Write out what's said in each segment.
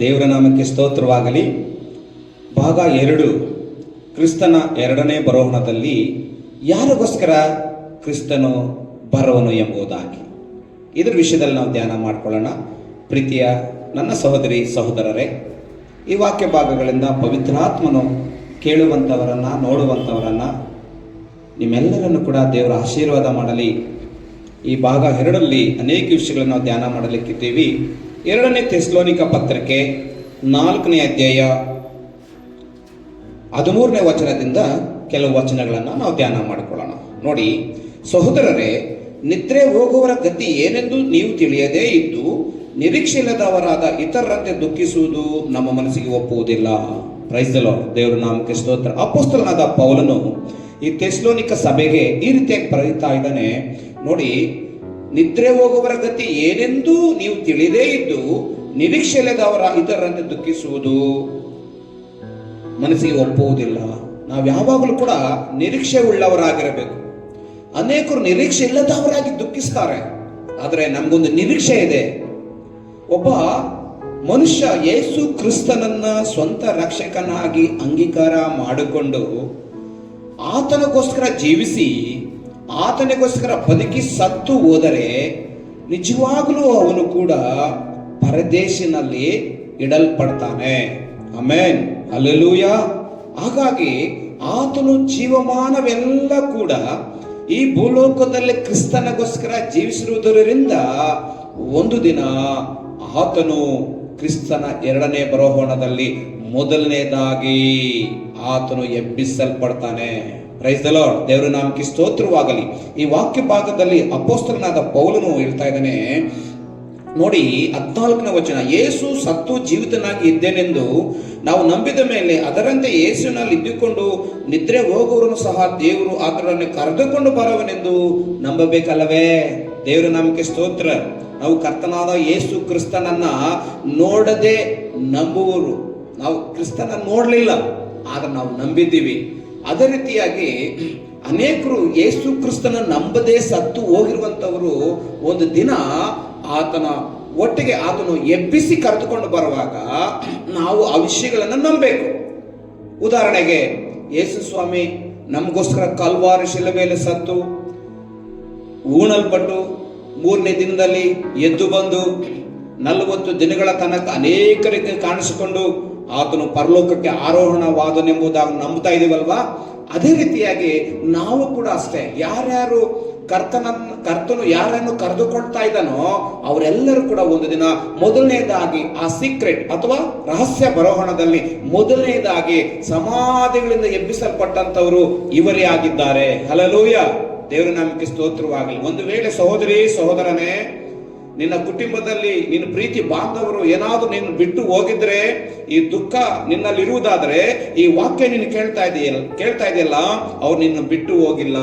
ದೇವರ ನಾಮಕ್ಕೆ ಸ್ತೋತ್ರವಾಗಲಿ. ಭಾಗ 2, ಕ್ರಿಸ್ತನ ಎರಡನೇ ಬರೋಣದಲ್ಲಿ ಯಾರಿಗೋಸ್ಕರ ಕ್ರಿಸ್ತನು ಬರುವನು ಎಂಬುದಾಗಿ ಇದರ ವಿಷಯದಲ್ಲಿ ನಾವು ಧ್ಯಾನ ಮಾಡಿಕೊಳ್ಳೋಣ. ಪ್ರೀತಿಯ ನನ್ನ ಸಹೋದರಿ ಸಹೋದರರೇ, ಈ ವಾಕ್ಯ ಭಾಗಗಳಿಂದ ಪವಿತ್ರಾತ್ಮನು ಕೇಳುವಂಥವರನ್ನು, ನೋಡುವಂಥವರನ್ನು, ನಿಮ್ಮೆಲ್ಲರನ್ನು ಕೂಡ ದೇವರ ಆಶೀರ್ವಾದ ಮಾಡಲಿ. ಈ ಭಾಗ 2ರಲ್ಲಿ ಅನೇಕ ವಿಷಯಗಳನ್ನು ನಾವು ಧ್ಯಾನ ಮಾಡಲಿಕ್ಕಿದ್ದೀವಿ. 2ನೇ ಥೆಸಲೋನಿಕ ಪತ್ರಿಕೆ 4ನೇ ಅಧ್ಯಾಯ 13ನೇ ವಚನದಿಂದ ಕೆಲವು ವಚನಗಳನ್ನು ನಾವು ಧ್ಯಾನ ಮಾಡಿಕೊಳ್ಳೋಣ. ನೋಡಿ, ಸಹೋದರರೇ, ನಿದ್ರೆ ಹೋಗುವವರ ಗತಿ ಏನೆಂದು ನೀವು ತಿಳಿಯದೇ ಇದ್ದು ನಿರೀಕ್ಷೆ ಇಲ್ಲದವರಾದ ಇತರರಂತೆ ದುಃಖಿಸುವುದು ನಮ್ಮ ಮನಸ್ಸಿಗೆ ಒಪ್ಪುವುದಿಲ್ಲ. Praise the lord. ದೇವರ ನಾಮಕ್ಕೆ ಸ್ತೋತ್ರ. ಅಪೊಸ್ತಲನಾದ ಪೌಲನು ಈ ಥೆಸಲೋನಿಕ ಸಭೆಗೆ ಈ ರೀತಿಯಾಗಿ ಬರೀತಾ ಇದ್ದಾನೆ. ನೋಡಿ, ನಿದ್ರೆ ಹೋಗುವವರ ಗತಿ ಏನೆಂದು ನೀವು ತಿಳಿದೇ ಇದ್ದು ನಿರೀಕ್ಷೆ ಇಲ್ಲದವರ ಇತರರಂತೆ ದುಃಖಿಸುವುದು ಮನಸ್ಸಿಗೆ ಒಪ್ಪುವುದಿಲ್ಲ. ನಾವು ಯಾವಾಗಲೂ ಕೂಡ ನಿರೀಕ್ಷೆ ಉಳ್ಳವರಾಗಿರಬೇಕು. ಅನೇಕರು ನಿರೀಕ್ಷೆ ಇಲ್ಲದವರಾಗಿ ದುಃಖಿಸ್ತಾರೆ. ಆದರೆ ನಮಗೊಂದು ನಿರೀಕ್ಷೆ ಇದೆ. ಒಬ್ಬ ಮನುಷ್ಯ ಯೇಸು ಕ್ರಿಸ್ತನನ್ನ ಸ್ವಂತ ರಕ್ಷಕನಾಗಿ ಅಂಗೀಕಾರ ಮಾಡಿಕೊಂಡು ಆತನಿಗೋಸ್ಕರ ಜೀವಿಸಿ ಆತನಿಗೋಸ್ಕರ ಬದುಕಿ ಸತ್ತು ಹೋದರೆ ನಿಜವಾಗಲೂ ಅವನು ಕೂಡ ಪರದೇಶಿನಲ್ಲಿ ಇಡಲ್ಪಡ್ತಾನೆ. Amen, hallelujah. ಹಾಗಾಗಿ ಆತನು ಜೀವಮಾನವೆಲ್ಲ ಕೂಡ ಈ ಭೂಲೋಕದಲ್ಲಿ ಕ್ರಿಸ್ತನಿಗೋಸ್ಕರ ಜೀವಿಸಿರುವುದರಿಂದ ಒಂದು ದಿನ ಆತನು ಕ್ರಿಸ್ತನ ಎರಡನೇ ಬರೋಣದಲ್ಲಿ ಮೊದಲನೇದಾಗಿ ಆತನು ಎಬ್ಬಿಸಲ್ಪಡ್ತಾನೆ. Price the lord. ದೇವರ ನಾಮಕ್ಕೆ ಸ್ತೋತ್ರವಾಗಲಿ. ಈ ವಾಕ್ಯ ಭಾಗದಲ್ಲಿ ಅಪೊಸ್ತಲನಾದ ಪೌಲನು ಹೇಳ್ತಾ ಇದ್ದಾನೆ. ನೋಡಿ, 14ನೇ ವಚನ, ಯೇಸು ಸತ್ತು ಜೀವಿತನಾಗಿ ಇದ್ದೇನೆಂದು ನಾವು ನಂಬಿದ ಮೇಲೆ ಅದರಂತೆ ಯೇಸುವಿನಲ್ಲಿ ಇದ್ದುಕೊಂಡು ನಿದ್ರೆ ಹೋಗುವವರನ್ನು ಸಹ ದೇವರು ಆತನನ್ನು ಕರೆದುಕೊಂಡು ಬರುವನೆಂದು ನಂಬಬೇಕಲ್ಲವೇ? ದೇವರ ನಾಮಕ್ಕೆ ಸ್ತೋತ್ರ. ನಾವು ಕರ್ತನಾದ ಯೇಸು ಕ್ರಿಸ್ತನನ್ನ ನೋಡದೆ ನಂಬುವರು. ನಾವು ಕ್ರಿಸ್ತನ ನೋಡಲಿಲ್ಲ, ಆದ್ರೆ ನಾವು ನಂಬಿದ್ದೀವಿ. ಅದೇ ರೀತಿಯಾಗಿ ಅನೇಕರು ಯೇಸು ಕ್ರಿಸ್ತನ ನಂಬದೆ ಸತ್ತು ಹೋಗಿರುವಂತವರು ಒಂದು ದಿನ ಆತನ ಒಟ್ಟಿಗೆ ಆತನು ಎಬ್ಬಿಸಿ ಕರೆದುಕೊಂಡು ಬರುವಾಗ ನಾವು ಆ ವಿಷಯಗಳನ್ನು ನಂಬಬೇಕು. ಉದಾಹರಣೆಗೆ, ಯೇಸು ಸ್ವಾಮಿ ನಮಗೋಸ್ಕರ ಕಲ್ವಾರಿ ಶಿಲುಬೆಯಲ್ಲಿ ಸತ್ತು ಹೂಣಲ್ಪಟ್ಟು 3ನೇ ದಿನದಲ್ಲಿ ಎದ್ದು ಬಂದು 40 ದಿನಗಳ ತನಕ ಅನೇಕರಿಗೆ ಕಾಣಿಸಿಕೊಂಡು ಆತನು ಪರಲೋಕಕ್ಕೆ ಆರೋಹಣವಾದನೆಂಬುದಾಗಿ ನಂಬ್ತಾ ಇದೀವಲ್ವಾ? ಅದೇ ರೀತಿಯಾಗಿ ನಾವು ಕೂಡ ಅಷ್ಟೇ. ಯಾರ್ಯಾರು ಕರ್ತನು ಯಾರನ್ನು ಕರೆದುಕೊಳ್ತಾ ಇದ್ದಾನೋ ಅವರೆಲ್ಲರೂ ಕೂಡ ಒಂದು ದಿನ ಮೊದಲನೇದಾಗಿ ಆ ಸೀಕ್ರೆಟ್ ಅಥವಾ ರಹಸ್ಯ ಬರೋಹಣದಲ್ಲಿ ಮೊದಲನೇದಾಗಿ ಸಮಾಧಿಗಳಿಂದ ಎಬ್ಬಿಸಲ್ಪಟ್ಟಂತವರು ಇವರೇ ಆಗಿದ್ದಾರೆ. ಹಲ್ಲೆಲೂಯಾ. ದೇವರ ನಾಮಕ್ಕೆ ಸ್ತೋತ್ರವಾಗಲಿ. ಒಂದು ವೇಳೆ ಸಹೋದರಿ ಸಹೋದರನೇ, ನಿನ್ನ ಕುಟುಂಬದಲ್ಲಿ ನಿನ್ನ ಪ್ರೀತಿ ಬಾಂಧವರು ಏನಾದರೂ ನಿನ್ನ ಬಿಟ್ಟು ಹೋಗಿದ್ರೆ, ಈ ದುಃಖ ನಿನ್ನಲ್ಲಿ ಇರುವುದಾದ್ರೆ, ಈ ವಾಕ್ಯ ನೀನು ಕೇಳ್ತಾ ಇದೆಯಲ್ಲ, ಅವ್ರು ನಿನ್ನ ಬಿಟ್ಟು ಹೋಗಿಲ್ಲ.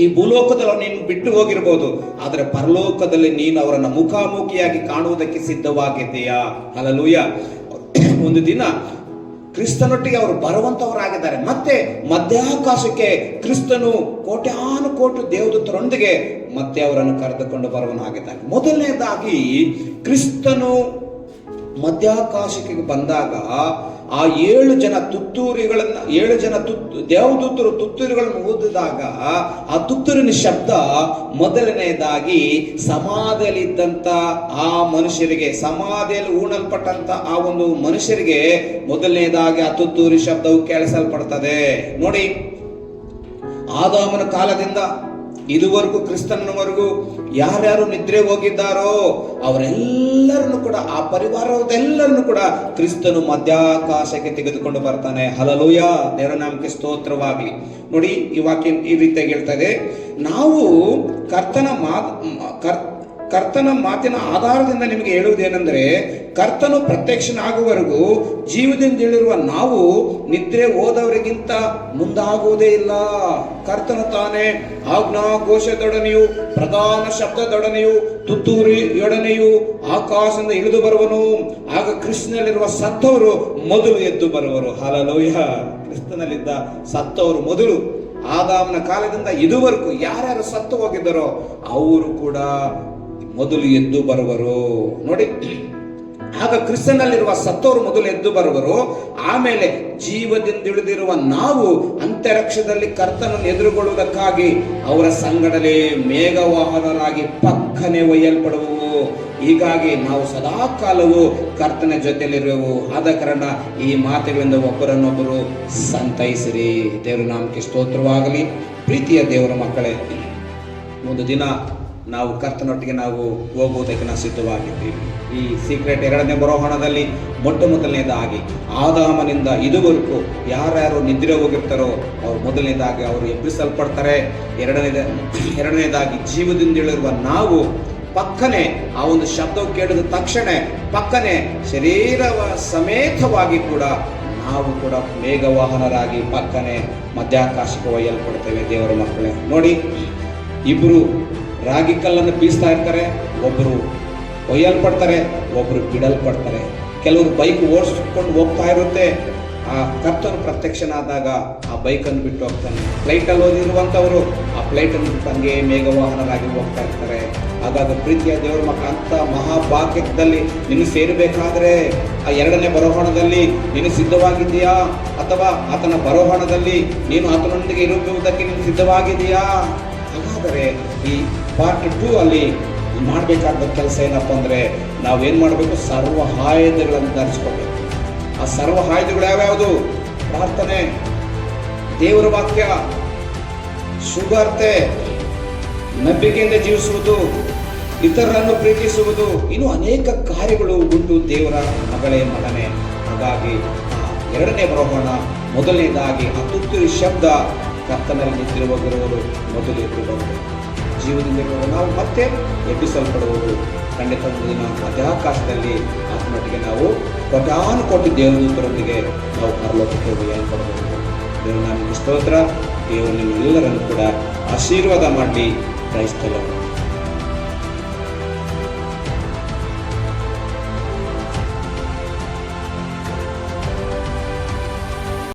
ಈ ಭೂಲೋಕದಲ್ಲಿ ಅವ್ರು ನಿನ್ನ ಬಿಟ್ಟು ಹೋಗಿರ್ಬೋದು, ಆದರೆ ಪರಲೋಕದಲ್ಲಿ ನೀನು ಅವರನ್ನು ಮುಖಾಮುಖಿಯಾಗಿ ಕಾಣುವುದಕ್ಕೆ ಸಿದ್ಧವಾಗಿದ್ದೀಯಾ? ಹಲ್ಲೆಲೂಯಾ. ಒಂದು ದಿನ ಕ್ರಿಸ್ತನೊಟ್ಟಿಗೆ ಅವರು ಬರುವಂತವರಾಗಿದ್ದಾರೆ. ಮತ್ತೆ ಮಧ್ಯಾಕಾಶಕ್ಕೆ ಕ್ರಿಸ್ತನು ಕೋಟ್ಯಾನು ಕೋಟಿ ದೇವದೂತರೊಂದಿಗೆ ಮತ್ತೆ ಅವರನ್ನು ಕರೆದುಕೊಂಡು ಬರುವನಾಗಿದ್ದಾನೆ. ಮೊದಲನೇದಾಗಿ ಕ್ರಿಸ್ತನು ಮಧ್ಯಾಕಾಶಕ್ಕೆ ಬಂದಾಗ ಆ 7 ಜನ ತುತ್ತೂರಿಗಳನ್ನ 7 ಜನ ದೇವದೂತರು ತುತ್ತೂರಿಗಳನ್ನು ಊದಿದಾಗ ಆ ತುತ್ತೂರಿನ ಶಬ್ದ ಮೊದಲನೇದಾಗಿ ಸಮಾಧಿಯಲ್ಲಿದ್ದಂತ ಆ ಮನುಷ್ಯರಿಗೆ, ಸಮಾಧಿಯಲ್ಲಿ ಹೂಣಲ್ಪಟ್ಟಂತ ಆ ಒಂದು ಮನುಷ್ಯರಿಗೆ ಮೊದಲನೇದಾಗಿ ಆ ತುತ್ತೂರಿ ಶಬ್ದವು ಕೇಳಿಸಲ್ಪಡ್ತದೆ. ನೋಡಿ, ಆದಾಮನ ಕಾಲದಿಂದ ಇದುವರೆಗೂ ಕ್ರಿಸ್ತನವರೆಗೂ ಯಾರ್ಯಾರು ನಿದ್ರೆ ಹೋಗಿದ್ದಾರೋ ಅವರೆಲ್ಲರನ್ನು ಕೂಡ, ಆ ಪರಿವಾರದೆಲ್ಲರನ್ನು ಕೂಡ ಕ್ರಿಸ್ತನು ಮಧ್ಯಾಕಾಶಕ್ಕೆ ತೆಗೆದುಕೊಂಡು ಬರ್ತಾನೆ. ಹಲ್ಲೆಲೂಯಾ. ದೇವರ ನಾಮಕ್ಕೆ ಸ್ತೋತ್ರವಾಗಲಿ. ನೋಡಿ, ಈ ವಾಕ್ಯ ಈ ರೀತಿಯಾಗಿ ಹೇಳ್ತದೆ. ನಾವು ಕರ್ತನ ಮಾತಿನ ಆಧಾರದಿಂದ ನಿಮಗೆ ಹೇಳುವುದೇನೆಂದರೆ, ಕರ್ತನು ಪ್ರತ್ಯಕ್ಷನಾಗುವವರೆಗೂ ಜೀವದಿಂದಿರುವ ನಾವು ನಿದ್ರೆ ಹೋದವರಿಗಿಂತ ಮುಂದಾಗುವುದೇ ಇಲ್ಲ. ಕರ್ತನು ತಾನೇ ಆಜ್ಞಾಘೋಷದೊಡನೆಯೂ ಪ್ರಧಾನ ಶಬ್ದದೊಡನೆಯೂ ತುತ್ತೂರಿಯೊಡನೆಯೂ ಆಕಾಶದಿಂದ ಇಳಿದು ಬರುವನು. ಆಗ ಕ್ರಿಸ್ತನಲ್ಲಿರುವ ಸತ್ತವರು ಮೊದಲು ಎದ್ದು ಬರುವರು. ಹಲ್ಲೆಲೂಯಾ. ಕ್ರಿಸ್ತನಲ್ಲಿದ್ದ ಸತ್ತವರು ಮೊದಲು, ಆದಾಮನ ಕಾಲದಿಂದ ಇದುವರೆಗೂ ಯಾರ್ಯಾರು ಸತ್ತು ಹೋಗಿದ್ದಾರೋ ಅವರು ಕೂಡ ಮೊದಲು ಎದ್ದು ಬರುವರು. ನೋಡಿ, ಆಗ ಕ್ರಿಸ್ತನಲ್ಲಿರುವ ಸತ್ತವರು ಮೊದಲು ಎದ್ದು ಬರುವರು, ಆಮೇಲೆ ಜೀವದಿಂದಿಳಿದಿರುವ ನಾವು ಅಂತರಿಕ್ಷದಲ್ಲಿ ಕರ್ತನನ್ನು ಎದುರುಗೊಳ್ಳುವುದಕ್ಕಾಗಿ ಅವರ ಸಂಗಡಲೇ ಮೇಘವಾಹನರಾಗಿ ಪಕ್ಕನೆ ಒಯ್ಯಲ್ಪಡುವು. ಹೀಗಾಗಿ ನಾವು ಸದಾ ಕಾಲವು ಕರ್ತನ ಜೊತೆಯಲ್ಲಿರುವೆವು. ಆದ ಕಾರಣ ಈ ಮಾತುಗಳಿಂದ ಒಬ್ಬರನ್ನೊಬ್ಬರು ಸಂತೈಸಿರಿ. ದೇವರ ನಾಮಕ್ಕೆ ಸ್ತೋತ್ರವಾಗಲಿ. ಪ್ರೀತಿಯ ದೇವರ ಮಕ್ಕಳೇ, ಒಂದು ದಿನ ನಾವು ಕರ್ತನೊಟ್ಟಿಗೆ ನಾವು ಹೋಗುವುದಕ್ಕೆ ನಾವು ಸಿದ್ಧವಾಗಿದ್ದೀವಿ. ಈ ಸೀಕ್ರೆಟ್ 2ನೇ ಬರೋಹಣದಲ್ಲಿ ಮೊದಲನೇದಾಗಿ ಆದಾಮನಿಂದ ಇದುವರೆಗೂ ಯಾರ್ಯಾರು ನಿದ್ರೆ ಹೋಗಿರ್ತಾರೋ ಅವ್ರು ಮೊದಲನೇದಾಗಿ ಅವರು ಎಬ್ಬಿಸಲ್ಪಡ್ತಾರೆ. ಎರಡನೇದಾಗಿ ಜೀವದಿಂದಿಳಿರುವ ನಾವು ಪಕ್ಕನೆ ಆ ಒಂದು ಶಬ್ದವು ಕೇಳಿದ ತಕ್ಷಣ ಪಕ್ಕನೆ ಶರೀರವ ಸಮೇತವಾಗಿ ಕೂಡ ನಾವು ಕೂಡ ಮೇಘವಾಹನರಾಗಿ ಪಕ್ಕನೆ ಮಧ್ಯಾಕಾಶಕ್ಕೆ ಒಯ್ಯಲ್ಪಡ್ತೇವೆ. ದೇವರ ಮಕ್ಕಳೇ, ನೋಡಿ, ಇಬ್ರು ರಾಗಿ ಕಲ್ಲನ್ನು ಬೀಸ್ತಾ ಇರ್ತಾರೆ, ಒಬ್ಬರು ಒಯ್ಯಲ್ಪಡ್ತಾರೆ, ಒಬ್ಬರು ಬಿಡಲ್ಪಡ್ತಾರೆ. ಕೆಲವರು ಬೈಕ್ ಓಡಿಸ್ಕೊಂಡು ಹೋಗ್ತಾ ಇರುತ್ತೆ, ಆ ಕರ್ತನು ಪ್ರತ್ಯಕ್ಷನಾದಾಗ ಆ ಬೈಕನ್ನು ಬಿಟ್ಟು ಹೋಗ್ತಾನೆ. ಫ್ಲೈಟಲ್ಲಿ ಓದಿರುವಂಥವರು ಆ ಫ್ಲೈಟನ್ನು ಬಿಟ್ಟು ಹಂಗೆ ಮೇಘವಾಹನರಾಗಿ ಹೋಗ್ತಾ ಇರ್ತಾರೆ. ಹಾಗಾಗಿ ಪ್ರೀತಿಯ ದೇವರ ಮಕ್ಕಳ, ಅಂತ ಮಹಾಭಾಗ್ಯದಲ್ಲಿ ನೀನು ಸೇರಬೇಕಾದ್ರೆ ಆ 2ನೇ ಬರೋಹಣದಲ್ಲಿ ನೀನು ಸಿದ್ಧವಾಗಿದೆಯಾ? ಅಥವಾ ಆತನ ಬರೋಹಣದಲ್ಲಿ ನೀನು ಆತನೊಂದಿಗೆ ಇರುವುದಕ್ಕೆ ನೀನು ಸಿದ್ಧವಾಗಿದೆಯಾ? ಹಾಗಾದರೆ ಈ ಪಾರ್ಟ್ 2 ಅಲ್ಲಿ ಮಾಡಬೇಕಾದ ಕೆಲಸ ಏನಪ್ಪ ಅಂದರೆ, ನಾವೇನು ಮಾಡಬೇಕು? ಸರ್ವ ಆಯುಧಗಳನ್ನು ಧರಿಸ್ಕೋಬೇಕು. ಆ ಸರ್ವ ಆಯುಧಗಳು ಯಾವ್ಯಾವುದು? ಪ್ರಾರ್ಥನೆ, ದೇವರ ವಾಕ್ಯ, ಶುಭಾರ್ತೆ, ನಂಬಿಕೆಯಿಂದ ಜೀವಿಸುವುದು, ಇತರರನ್ನು ಪ್ರೀತಿಸುವುದು, ಇನ್ನೂ ಅನೇಕ ಕಾರ್ಯಗಳು ಉಂಟು ದೇವರ ಮಗನೇ. ಹಾಗಾಗಿ 2ನೇ ಬರೋಹಣ ಮೊದಲನೇದಾಗಿ ಆ ತುತ್ತೂರಿ ಶಬ್ದ ಕರ್ತನಲ್ಲಿ ನಿಂತಿರುವವರು ಮೊದಲು ಎದ್ದು ಬಂದರು. ಜೀವದಿಂದ ನಾವು ಮತ್ತೆ ಎಬ್ಬಿಸಲ್ಪಡುವುದು. ಖಂಡಿತ ಒಂದು ದಿನ ಮಧ್ಯಾಕಾಶದಲ್ಲಿ ಆತ್ಮಟ್ಟಿಗೆ ನಾವು ಕೋಟಿ ದೇವದೂತರೊಂದಿಗೆ ನಾವು ಪರಲೋಕಕ್ಕೆ ಒಯ್ಯಲ್ಪಡಬಹುದು. ದೇವರು ನಮಗೆ ಸ್ತೋತ್ರ. ದೇವರು ನಿಮ್ಮೆಲ್ಲರನ್ನು ಕೂಡ ಆಶೀರ್ವಾದ ಮಾಡಲಿ. ಕ್ರೈಸ್ತರು.